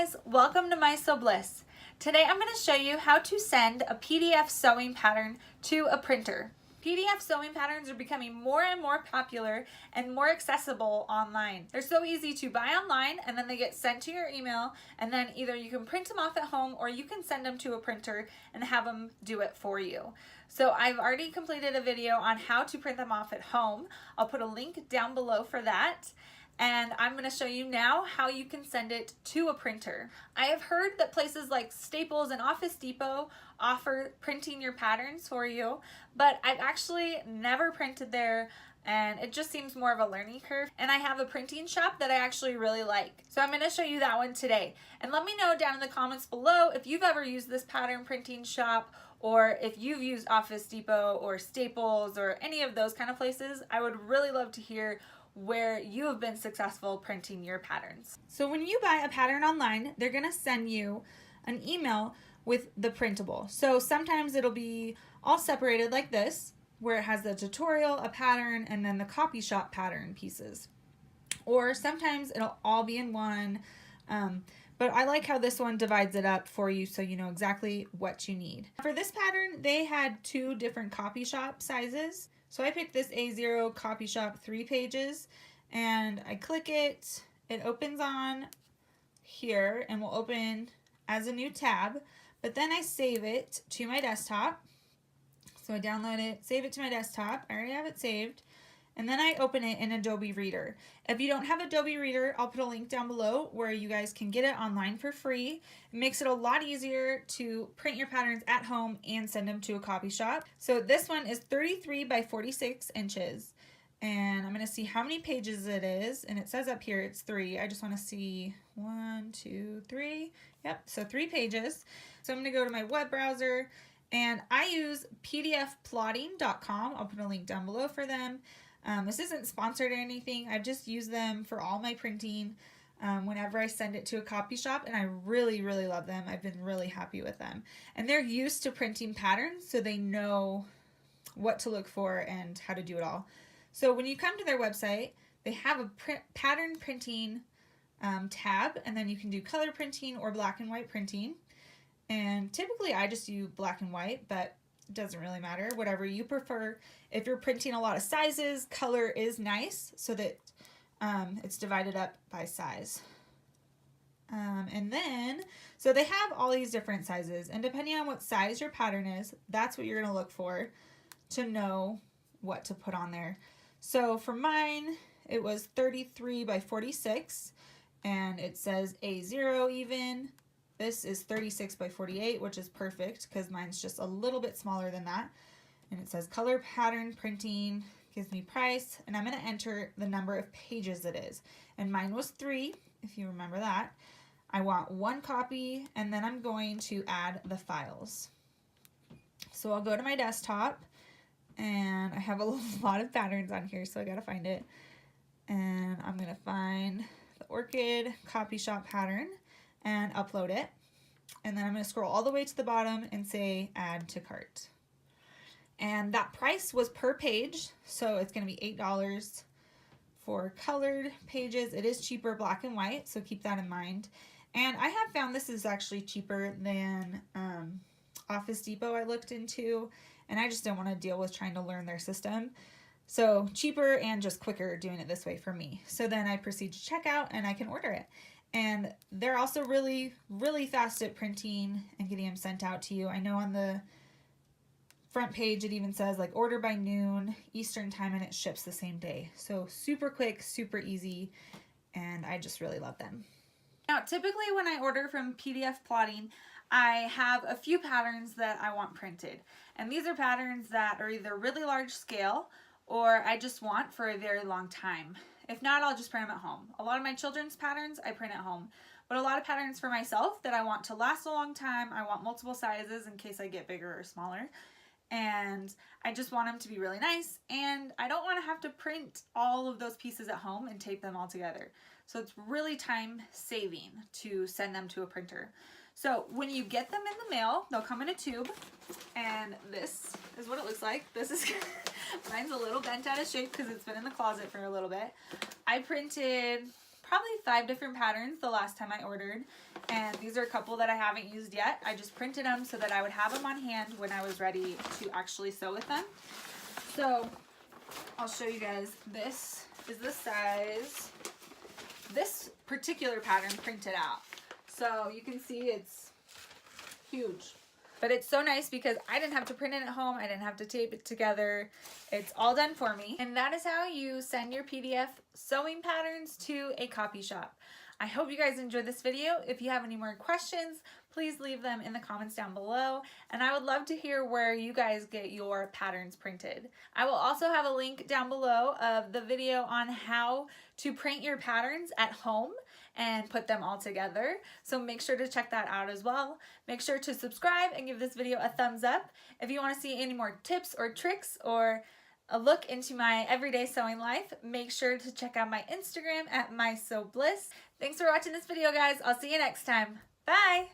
guys, welcome to My Sew Bliss. Today I'm going to show you how to send a PDF sewing pattern to a printer. PDF sewing patterns are becoming more and more popular and more accessible online. They're so easy to buy online and then they get sent to your email, and then either you can print them off at home or you can send them to a printer and have them do it for you. So I've already completed a video on how to print them off at home. I'll put a link down below for that. And I'm going to show you now how you can send it to a printer. I have heard that places like Staples and Office Depot offer printing your patterns for you, but I've actually never printed there and it just seems more of a learning curve. And I have a printing shop that I actually really like. So I'm going to show you that one today. And let me know down in the comments below if you've ever used this pattern printing shop, or if you've used Office Depot or Staples or any of those kind of places. I would really love to hear where you have been successful printing your patterns. So when you buy a pattern online, they're going to send you an email with the printable. So sometimes it'll be all separated like this, where it has the tutorial, a pattern, and then the copy shop pattern pieces. Or sometimes it'll all be in one, but I like how this one divides it up for you so you know exactly what you need. For this pattern, they had two different copy shop sizes. So I picked this A0 copy shop 3 pages, and I click it, it opens on here and will open as a new tab, but then I save it to my desktop. So I download it, save it to my desktop, I already have it saved, and then I open it in Adobe Reader. If you don't have Adobe Reader, I'll put a link down below where you guys can get it online for free. It makes it a lot easier to print your patterns at home and send them to a copy shop. So this one is 33 by 46 inches. And I'm going to see how many pages it is. And it says up here it's 3. I just want to see 1, 2, 3. Yep, so 3 pages. So I'm going to go to my web browser. And I use pdfplotting.com. I'll put a link down below for them. This isn't sponsored or anything. I just use them for all my printing whenever I send it to a copy shop, and I really, really love them. I've been really happy with them. And they're used to printing patterns, so they know what to look for and how to do it all. So when you come to their website, they have a pattern printing tab, and then you can do color printing or black and white printing. And typically I just do black and white, but it doesn't really matter, whatever you prefer. If you're printing a lot of sizes, color is nice so that it's divided up by size. And then, so they have all these different sizes, and depending on what size your pattern is, that's what you're going to look for to know what to put on there. So for mine, it was 33 by 46, and it says A0 even. This is 36 by 48, which is perfect because mine's just a little bit smaller than that. And it says color pattern printing, gives me price, and I'm going to enter the number of pages it is. And mine was 3, if you remember that. I want 1 copy, and then I'm going to add the files. So I'll go to my desktop, and I have a lot of patterns on here, so I got to find it. And I'm going to find the Orchid copy shop pattern and upload it. And then I'm going to scroll all the way to the bottom and say add to cart. And that price was per page, so it's going to be $8 for colored pages. It is cheaper black and white, so keep that in mind. And I have found this is actually cheaper than Office Depot I looked into, and I just don't want to deal with trying to learn their system. So cheaper and just quicker doing it this way for me. So then I proceed to checkout and I can order it. And they're also really, really fast at printing and getting them sent out to you. I know on the front page it even says like order by noon Eastern time, and it ships the same day. So super quick, super easy, and I just really love them. Now typically when I order from PDF Plotting, I have a few patterns that I want printed. And these are patterns that are either really large scale or I just want for a very long time. If not, I'll just print them at home. A lot of my children's patterns I print at home, but a lot of patterns for myself that I want to last a long time. I want multiple sizes in case I get bigger or smaller, and I just want them to be really nice, and I don't want to have to print all of those pieces at home and tape them all together. So it's really time saving to send them to a printer. So when you get them in the mail, they'll come in a tube, and this is what it looks like. This is, mine's a little bent out of shape because it's been in the closet for a little bit. I printed probably 5 different patterns the last time I ordered, and these are a couple that I haven't used yet. I just printed them so that I would have them on hand when I was ready to actually sew with them. So I'll show you guys. This is the size. This particular pattern printed out. So you can see it's huge. But it's so nice because I didn't have to print it at home. I didn't have to tape it together. It's all done for me. And that is how you send your PDF sewing patterns to a copy shop. I hope you guys enjoyed this video. If you have any more questions, please leave them in the comments down below. And I would love to hear where you guys get your patterns printed. I will also have a link down below of the video on how to print your patterns at home and put them all together. So make sure to check that out as well. Make sure to subscribe and give this video a thumbs up. If you want to see any more tips or tricks or a look into my everyday sewing life, make sure to check out my Instagram at MySewBliss. Thanks for watching this video, guys. I'll see you next time. Bye!